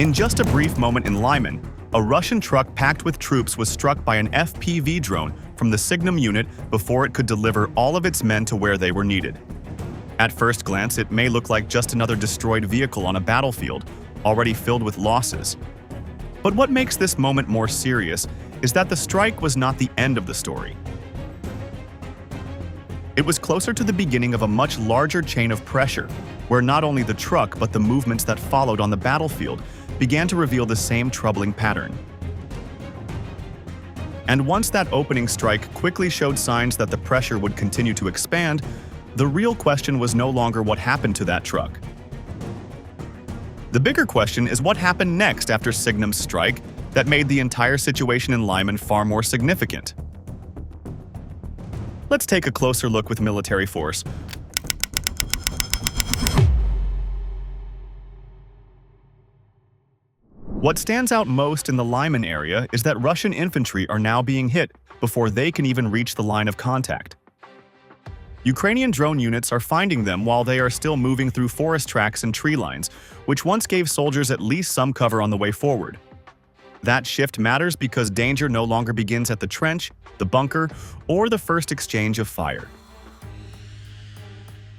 In just a brief moment in Lyman, a Russian truck packed with troops was struck by an FPV drone from the SIGNUM unit before it could deliver all of its men to where they were needed. At first glance, it may look like just another destroyed vehicle on a battlefield, already filled with losses. But what makes this moment more serious is that the strike was not the end of the story. It was closer to the beginning of a much larger chain of pressure, where not only the truck but the movements that followed on the battlefield began to reveal the same troubling pattern. And once that opening strike quickly showed signs that the pressure would continue to expand, the real question was no longer what happened to that truck. The bigger question is what happened next after SIGNUM's strike that made the entire situation in Lyman far more significant. Let's take a closer look with military force. What stands out most in the Lyman area is that Russian infantry are now being hit before they can even reach the line of contact. Ukrainian drone units are finding them while they are still moving through forest tracks and tree lines, which once gave soldiers at least some cover on the way forward. That shift matters because danger no longer begins at the trench, the bunker, or the first exchange of fire.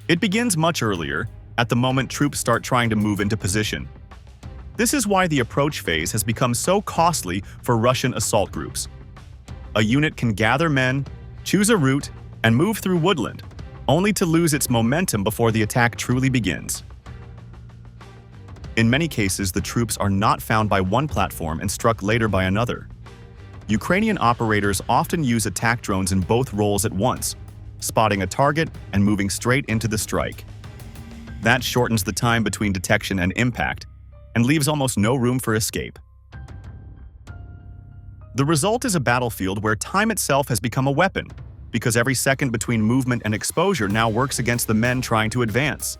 It begins much earlier, at the moment troops start trying to move into position. This is why the approach phase has become so costly for Russian assault groups. A unit can gather men, choose a route, and move through woodland, only to lose its momentum before the attack truly begins. In many cases, the troops are not found by one platform and struck later by another. Ukrainian operators often use attack drones in both roles at once, spotting a target and moving straight into the strike. That shortens the time between detection and impact, and leaves almost no room for escape. The result is a battlefield where time itself has become a weapon, because every second between movement and exposure now works against the men trying to advance.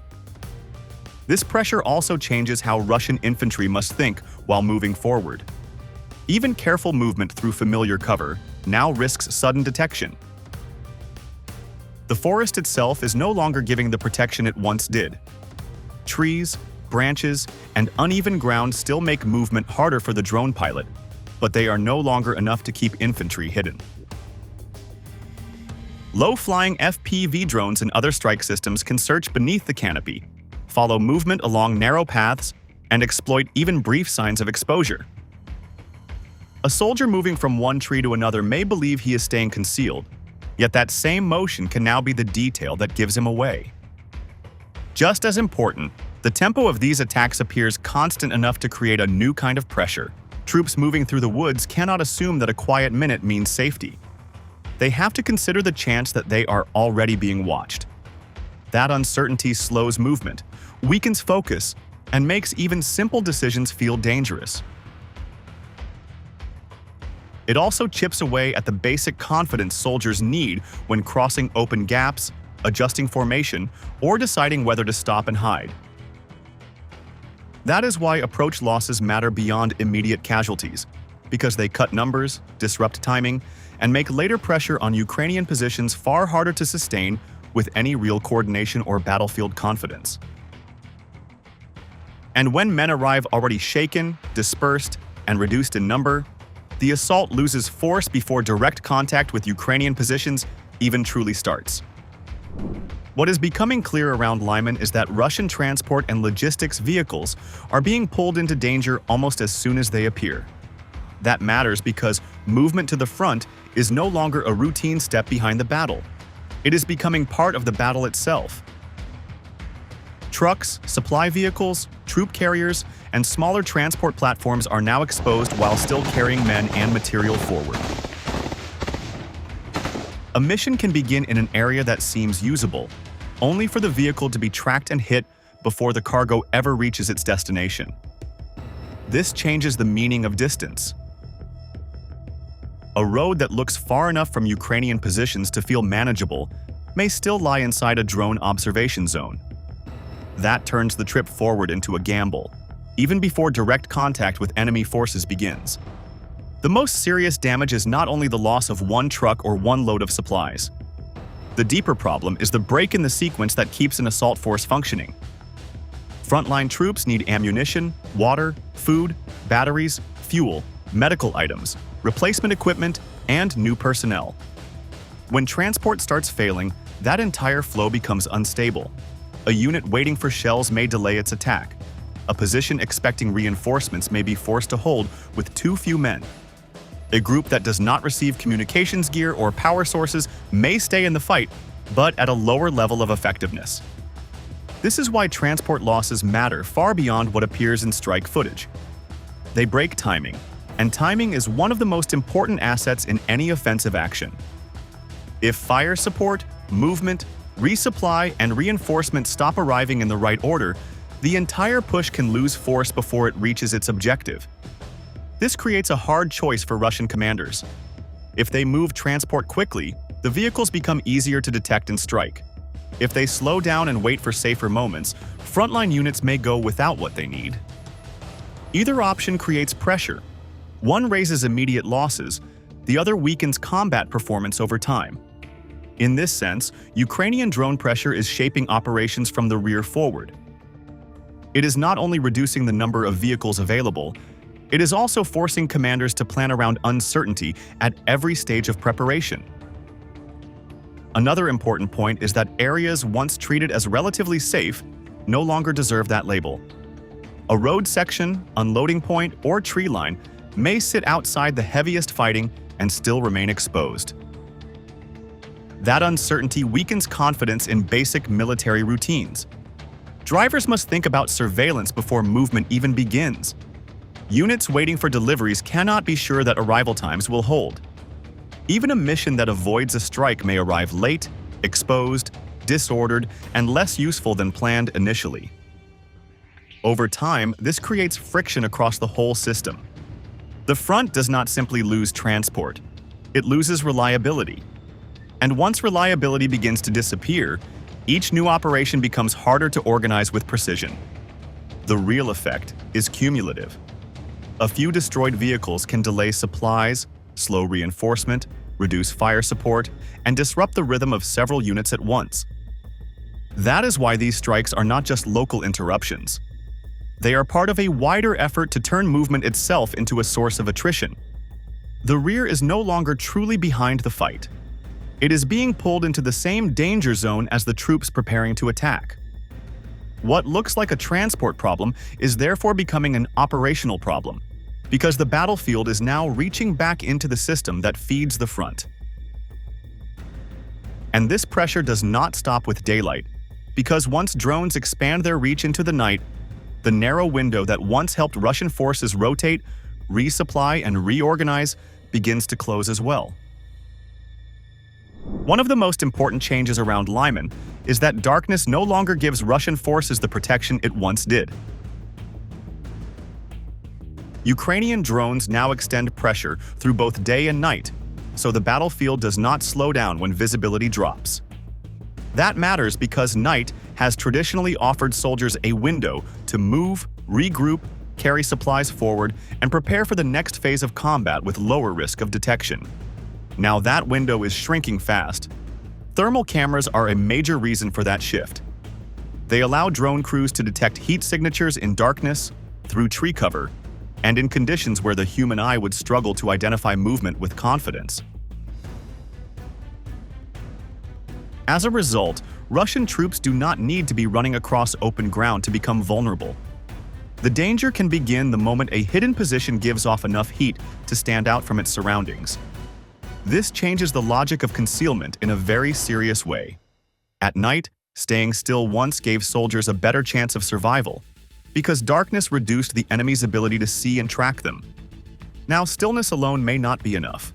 This pressure also changes how Russian infantry must think while moving forward. Even careful movement through familiar cover now risks sudden detection. The forest itself is no longer giving the protection it once did. Trees, branches, and uneven ground still make movement harder for the drone pilot, but they are no longer enough to keep infantry hidden. Low-flying FPV drones and other strike systems can search beneath the canopy, follow movement along narrow paths, and exploit even brief signs of exposure. A soldier moving from one tree to another may believe he is staying concealed, yet that same motion can now be the detail that gives him away. Just as important, the tempo of these attacks appears constant enough to create a new kind of pressure. Troops moving through the woods cannot assume that a quiet minute means safety. They have to consider the chance that they are already being watched. That uncertainty slows movement, weakens focus, and makes even simple decisions feel dangerous. It also chips away at the basic confidence soldiers need when crossing open gaps, adjusting formation, or deciding whether to stop and hide. That is why approach losses matter beyond immediate casualties, because they cut numbers, disrupt timing, and make later pressure on Ukrainian positions far harder to sustain with any real coordination or battlefield confidence. And when men arrive already shaken, dispersed, and reduced in number, the assault loses force before direct contact with Ukrainian positions even truly starts. What is becoming clear around Lyman is that Russian transport and logistics vehicles are being pulled into danger almost as soon as they appear. That matters because movement to the front is no longer a routine step behind the battle. It is becoming part of the battle itself. Trucks, supply vehicles, troop carriers, and smaller transport platforms are now exposed while still carrying men and material forward. A mission can begin in an area that seems usable, only for the vehicle to be tracked and hit before the cargo ever reaches its destination. This changes the meaning of distance. A road that looks far enough from Ukrainian positions to feel manageable may still lie inside a drone observation zone. That turns the trip forward into a gamble, even before direct contact with enemy forces begins. The most serious damage is not only the loss of one truck or one load of supplies. The deeper problem is the break in the sequence that keeps an assault force functioning. Frontline troops need ammunition, water, food, batteries, fuel, medical items, replacement equipment, and new personnel. When transport starts failing, that entire flow becomes unstable. A unit waiting for shells may delay its attack. A position expecting reinforcements may be forced to hold with too few men. A group that does not receive communications gear or power sources may stay in the fight, but at a lower level of effectiveness. This is why transport losses matter far beyond what appears in strike footage. They break timing, and timing is one of the most important assets in any offensive action. If fire support, movement, resupply, and reinforcement stop arriving in the right order, the entire push can lose force before it reaches its objective. This creates a hard choice for Russian commanders. If they move transport quickly, the vehicles become easier to detect and strike. If they slow down and wait for safer moments, frontline units may go without what they need. Either option creates pressure. One raises immediate losses, the other weakens combat performance over time. In this sense, Ukrainian drone pressure is shaping operations from the rear forward. It is not only reducing the number of vehicles available, it is also forcing commanders to plan around uncertainty at every stage of preparation. Another important point is that areas once treated as relatively safe no longer deserve that label. A road section, unloading point, or tree line may sit outside the heaviest fighting and still remain exposed. That uncertainty weakens confidence in basic military routines. Drivers must think about surveillance before movement even begins. Units waiting for deliveries cannot be sure that arrival times will hold. Even a mission that avoids a strike may arrive late, exposed, disordered, and less useful than planned initially. Over time, this creates friction across the whole system. The front does not simply lose transport, it loses reliability. And once reliability begins to disappear, each new operation becomes harder to organize with precision. The real effect is cumulative. A few destroyed vehicles can delay supplies, slow reinforcement, reduce fire support, and disrupt the rhythm of several units at once. That is why these strikes are not just local interruptions. They are part of a wider effort to turn movement itself into a source of attrition. The rear is no longer truly behind the fight. It is being pulled into the same danger zone as the troops preparing to attack. What looks like a transport problem is therefore becoming an operational problem, because the battlefield is now reaching back into the system that feeds the front. And this pressure does not stop with daylight, because once drones expand their reach into the night, the narrow window that once helped Russian forces rotate, resupply, and reorganize begins to close as well. One of the most important changes around Lyman is that darkness no longer gives Russian forces the protection it once did. Ukrainian drones now extend pressure through both day and night, so the battlefield does not slow down when visibility drops. That matters because night has traditionally offered soldiers a window to move, regroup, carry supplies forward, and prepare for the next phase of combat with lower risk of detection. Now that window is shrinking fast. Thermal cameras are a major reason for that shift. They allow drone crews to detect heat signatures in darkness, through tree cover, and in conditions where the human eye would struggle to identify movement with confidence. As a result, Russian troops do not need to be running across open ground to become vulnerable. The danger can begin the moment a hidden position gives off enough heat to stand out from its surroundings. This changes the logic of concealment in a very serious way. At night, staying still once gave soldiers a better chance of survival, because darkness reduced the enemy's ability to see and track them. Now, stillness alone may not be enough.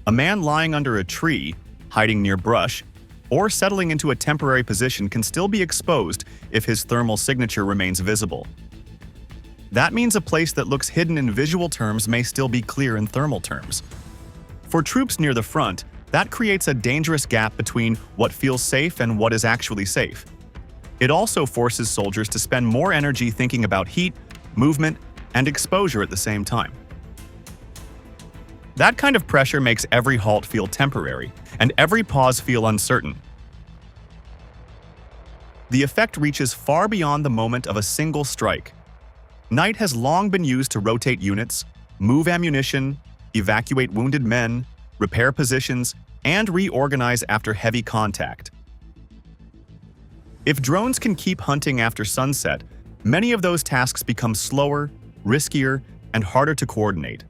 A man lying under a tree, hiding near brush, or settling into a temporary position can still be exposed if his thermal signature remains visible. That means a place that looks hidden in visual terms may still be clear in thermal terms. For troops near the front, that creates a dangerous gap between what feels safe and what is actually safe. It also forces soldiers to spend more energy thinking about heat, movement, and exposure at the same time. That kind of pressure makes every halt feel temporary, and every pause feel uncertain. The effect reaches far beyond the moment of a single strike. Night has long been used to rotate units, move ammunition, evacuate wounded men, repair positions, and reorganize after heavy contact. If drones can keep hunting after sunset, many of those tasks become slower, riskier, and harder to coordinate.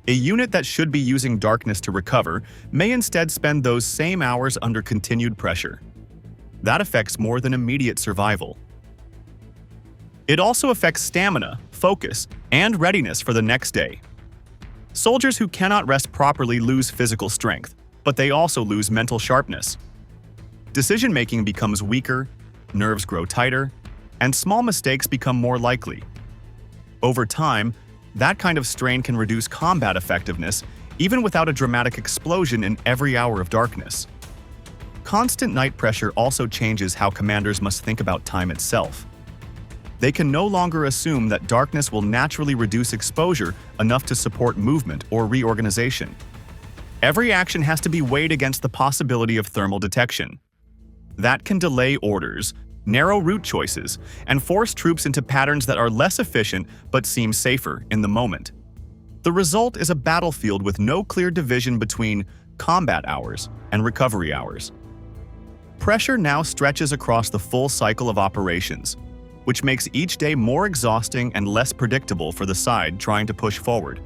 A unit that should be using darkness to recover may instead spend those same hours under continued pressure. That affects more than immediate survival. It also affects stamina, focus, and readiness for the next day. Soldiers who cannot rest properly lose physical strength, but they also lose mental sharpness. Decision-making becomes weaker, nerves grow tighter, and small mistakes become more likely. Over time, that kind of strain can reduce combat effectiveness even without a dramatic explosion in every hour of darkness. Constant night pressure also changes how commanders must think about time itself. They can no longer assume that darkness will naturally reduce exposure enough to support movement or reorganization. Every action has to be weighed against the possibility of thermal detection. That can delay orders, narrow route choices, and force troops into patterns that are less efficient but seem safer in the moment. The result is a battlefield with no clear division between combat hours and recovery hours. Pressure now stretches across the full cycle of operations, which makes each day more exhausting and less predictable for the side trying to push forward.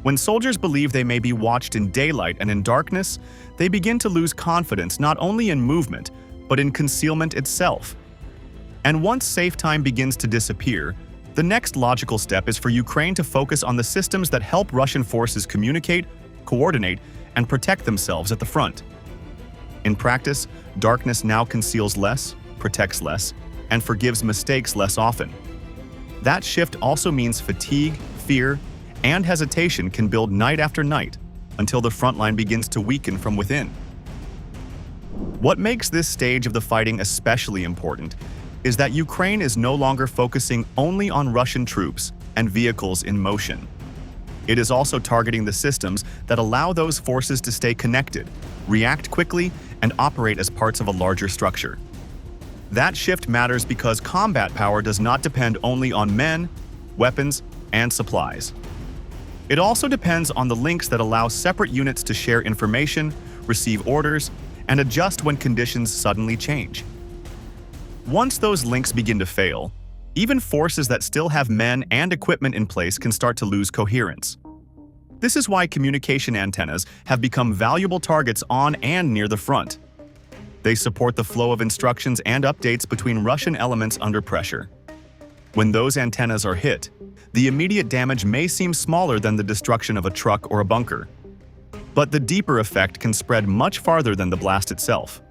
When soldiers believe they may be watched in daylight and in darkness, they begin to lose confidence not only in movement, but in concealment itself. And once safe time begins to disappear, the next logical step is for Ukraine to focus on the systems that help Russian forces communicate, coordinate, and protect themselves at the front. In practice, darkness now conceals less, protects less, and forgives mistakes less often. That shift also means fatigue, fear, and hesitation can build night after night until the front line begins to weaken from within. What makes this stage of the fighting especially important is that Ukraine is no longer focusing only on Russian troops and vehicles in motion. It is also targeting the systems that allow those forces to stay connected, react quickly, and operate as parts of a larger structure. That shift matters because combat power does not depend only on men, weapons, and supplies. It also depends on the links that allow separate units to share information, receive orders, and adjust when conditions suddenly change. Once those links begin to fail, even forces that still have men and equipment in place can start to lose coherence. This is why communication antennas have become valuable targets on and near the front. They support the flow of instructions and updates between Russian elements under pressure. When those antennas are hit, the immediate damage may seem smaller than the destruction of a truck or a bunker. But the deeper effect can spread much farther than the blast itself.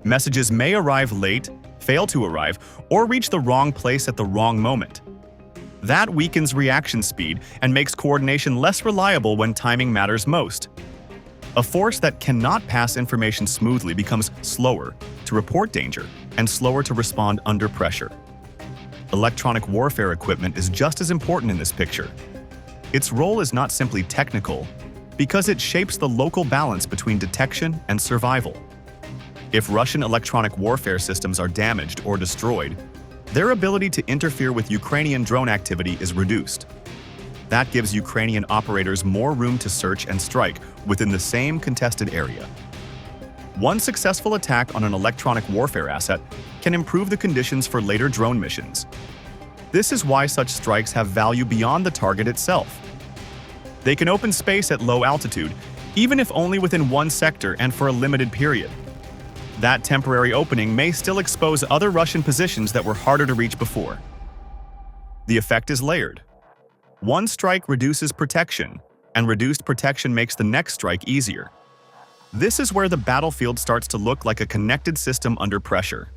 Messages may arrive late, fail to arrive, or reach the wrong place at the wrong moment. That weakens reaction speed and makes coordination less reliable when timing matters most. A force that cannot pass information smoothly becomes slower to report danger and slower to respond under pressure. Electronic warfare equipment is just as important in this picture. Its role is not simply technical, because it shapes the local balance between detection and survival. If Russian electronic warfare systems are damaged or destroyed, their ability to interfere with Ukrainian drone activity is reduced. That gives Ukrainian operators more room to search and strike within the same contested area. One successful attack on an electronic warfare asset can improve the conditions for later drone missions. This is why such strikes have value beyond the target itself. They can open space at low altitude, even if only within one sector and for a limited period. That temporary opening may still expose other Russian positions that were harder to reach before. The effect is layered. One strike reduces protection, and reduced protection makes the next strike easier. This is where the battlefield starts to look like a connected system under pressure.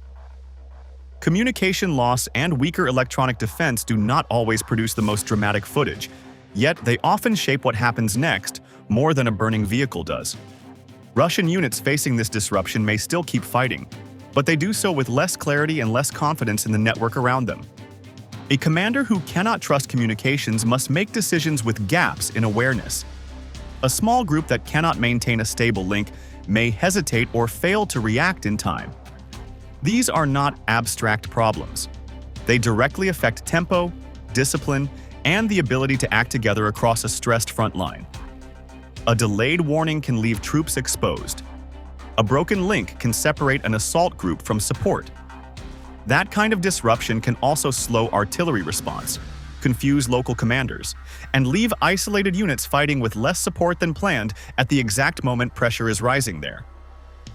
Communication loss and weaker electronic defense do not always produce the most dramatic footage, yet they often shape what happens next more than a burning vehicle does. Russian units facing this disruption may still keep fighting, but they do so with less clarity and less confidence in the network around them. A commander who cannot trust communications must make decisions with gaps in awareness. A small group that cannot maintain a stable link may hesitate or fail to react in time. These are not abstract problems. They directly affect tempo, discipline, and the ability to act together across a stressed front line. A delayed warning can leave troops exposed. A broken link can separate an assault group from support. That kind of disruption can also slow artillery response, confuse local commanders, and leave isolated units fighting with less support than planned at the exact moment pressure is rising there.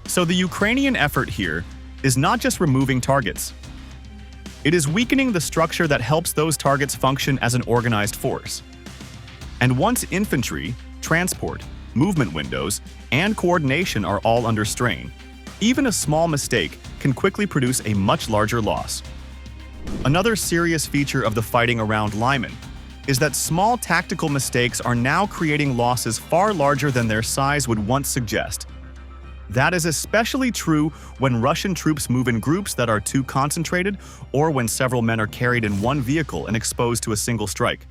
So the Ukrainian effort here is not just removing targets. It is weakening the structure that helps those targets function as an organized force. And once infantry, transport, movement windows, and coordination are all under strain, even a small mistake can quickly produce a much larger loss. Another serious feature of the fighting around Lyman is that small tactical mistakes are now creating losses far larger than their size would once suggest. That is especially true when Russian troops move in groups that are too concentrated or when several men are carried in one vehicle and exposed to a single strike.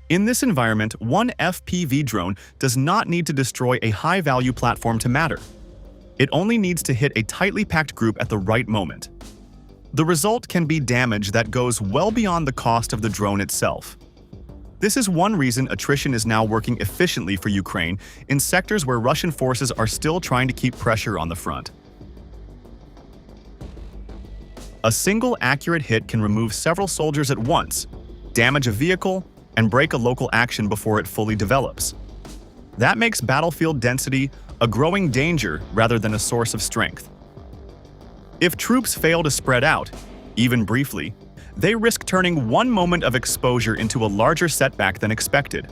In this environment, one FPV drone does not need to destroy a high-value platform to matter. It only needs to hit a tightly packed group at the right moment. The result can be damage that goes well beyond the cost of the drone itself. This is one reason attrition is now working efficiently for Ukraine in sectors where Russian forces are still trying to keep pressure on the front. A single accurate hit can remove several soldiers at once, damage a vehicle, and break a local action before it fully develops. That makes battlefield density a growing danger rather than a source of strength. If troops fail to spread out, even briefly, they risk turning one moment of exposure into a larger setback than expected.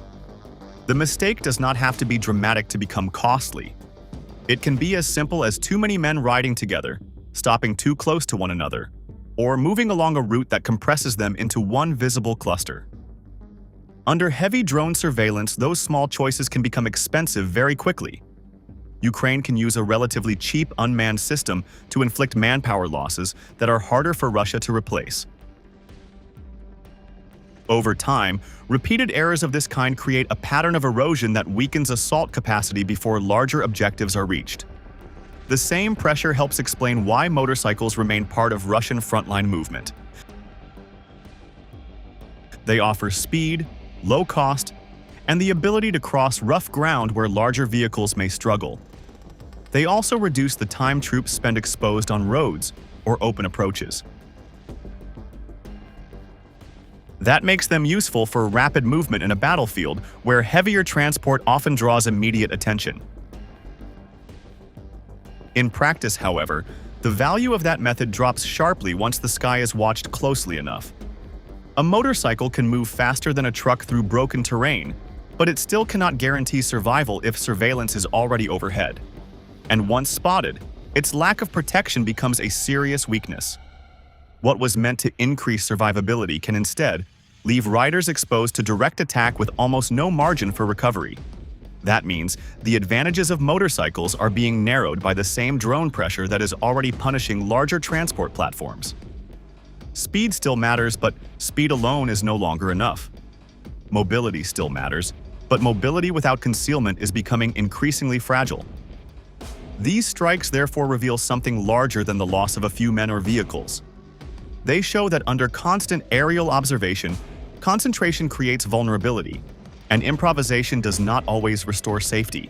The mistake does not have to be dramatic to become costly. It can be as simple as too many men riding together, stopping too close to one another, or moving along a route that compresses them into one visible cluster. Under heavy drone surveillance, those small choices can become expensive very quickly. Ukraine can use a relatively cheap unmanned system to inflict manpower losses that are harder for Russia to replace. Over time, repeated errors of this kind create a pattern of erosion that weakens assault capacity before larger objectives are reached. The same pressure helps explain why motorcycles remain part of Russian frontline movement. They offer speed, low cost, and the ability to cross rough ground where larger vehicles may struggle. They also reduce the time troops spend exposed on roads or open approaches. That makes them useful for rapid movement in a battlefield where heavier transport often draws immediate attention. In practice, however, the value of that method drops sharply once the sky is watched closely enough. A motorcycle can move faster than a truck through broken terrain, but it still cannot guarantee survival if surveillance is already overhead. And once spotted, its lack of protection becomes a serious weakness. What was meant to increase survivability can instead leave riders exposed to direct attack with almost no margin for recovery. That means the advantages of motorcycles are being narrowed by the same drone pressure that is already punishing larger transport platforms. Speed still matters, but speed alone is no longer enough. Mobility still matters, but mobility without concealment is becoming increasingly fragile. These strikes therefore reveal something larger than the loss of a few men or vehicles. They show that under constant aerial observation, concentration creates vulnerability, and improvisation does not always restore safety.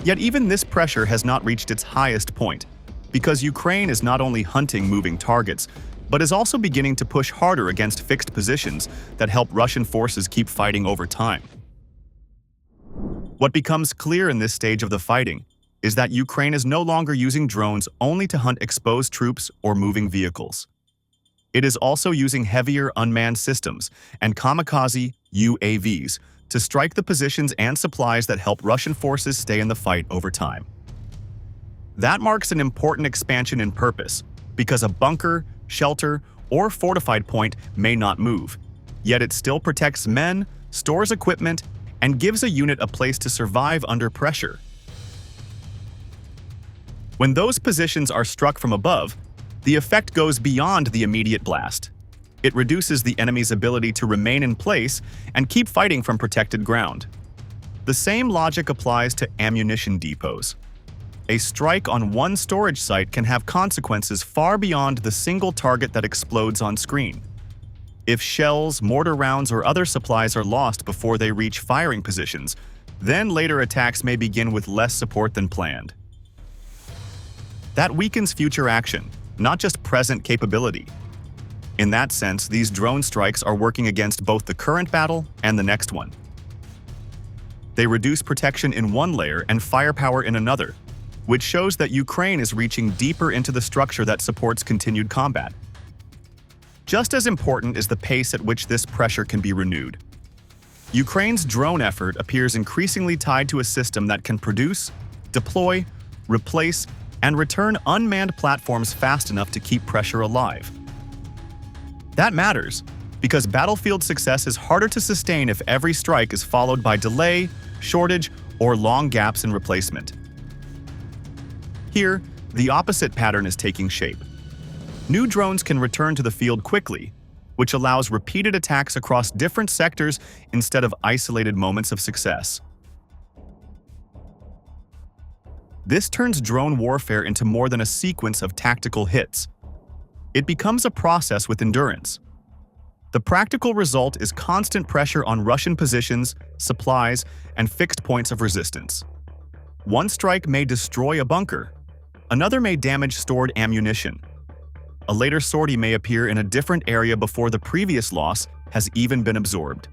Yet even this pressure has not reached its highest point, because Ukraine is not only hunting moving targets, but is also beginning to push harder against fixed positions that help Russian forces keep fighting over time. What becomes clear in this stage of the fighting is that Ukraine is no longer using drones only to hunt exposed troops or moving vehicles. It is also using heavier unmanned systems and kamikaze UAVs to strike the positions and supplies that help Russian forces stay in the fight over time. That marks an important expansion in purpose, because a bunker, shelter, or fortified point may not move, yet it still protects men, stores equipment, and gives a unit a place to survive under pressure. When those positions are struck from above, the effect goes beyond the immediate blast. It reduces the enemy's ability to remain in place and keep fighting from protected ground. The same logic applies to ammunition depots. A strike on one storage site can have consequences far beyond the single target that explodes on screen. If shells, mortar rounds, or other supplies are lost before they reach firing positions, then later attacks may begin with less support than planned. That weakens future action, not just present capability. In that sense, these drone strikes are working against both the current battle and the next one. They reduce protection in one layer and firepower in another, which shows that Ukraine is reaching deeper into the structure that supports continued combat. Just as important is the pace at which this pressure can be renewed. Ukraine's drone effort appears increasingly tied to a system that can produce, deploy, replace, and return unmanned platforms fast enough to keep pressure alive. That matters, because battlefield success is harder to sustain if every strike is followed by delay, shortage, or long gaps in replacement. Here, the opposite pattern is taking shape. New drones can return to the field quickly, which allows repeated attacks across different sectors instead of isolated moments of success. This turns drone warfare into more than a sequence of tactical hits. It becomes a process with endurance. The practical result is constant pressure on Russian positions, supplies, and fixed points of resistance. One strike may destroy a bunker. Another may damage stored ammunition. A later sortie may appear in a different area before the previous loss has even been absorbed.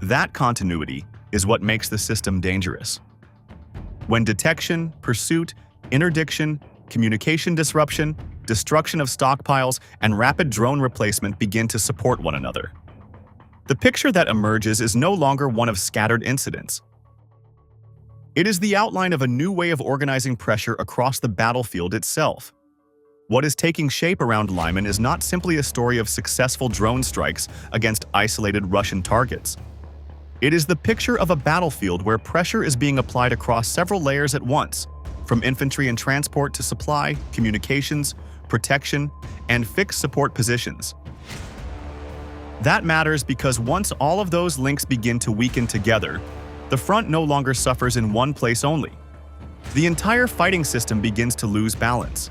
That continuity is what makes the system dangerous. When detection, pursuit, interdiction, communication disruption, destruction of stockpiles, and rapid drone replacement begin to support one another, the picture that emerges is no longer one of scattered incidents. It is the outline of a new way of organizing pressure across the battlefield itself. What is taking shape around Lyman is not simply a story of successful drone strikes against isolated Russian targets. It is the picture of a battlefield where pressure is being applied across several layers at once, from infantry and transport to supply, communications, protection, and fixed support positions. That matters because once all of those links begin to weaken together, the front no longer suffers in one place only. The entire fighting system begins to lose balance.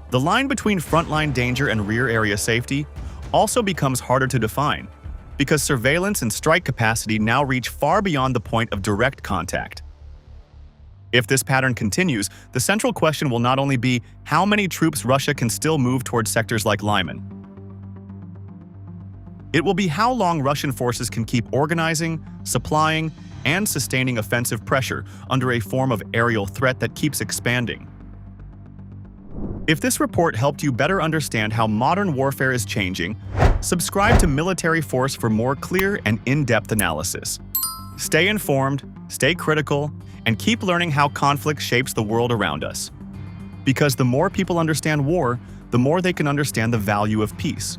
The line between frontline danger and rear area safety also becomes harder to define, because surveillance and strike capacity now reach far beyond the point of direct contact. If this pattern continues, the central question will not only be how many troops Russia can still move towards sectors like Lyman. It will be how long Russian forces can keep organizing, supplying, and sustaining offensive pressure under a form of aerial threat that keeps expanding. If this report helped you better understand how modern warfare is changing, subscribe to Military Force for more clear and in-depth analysis. Stay informed, stay critical, and keep learning how conflict shapes the world around us. Because the more people understand war, the more they can understand the value of peace.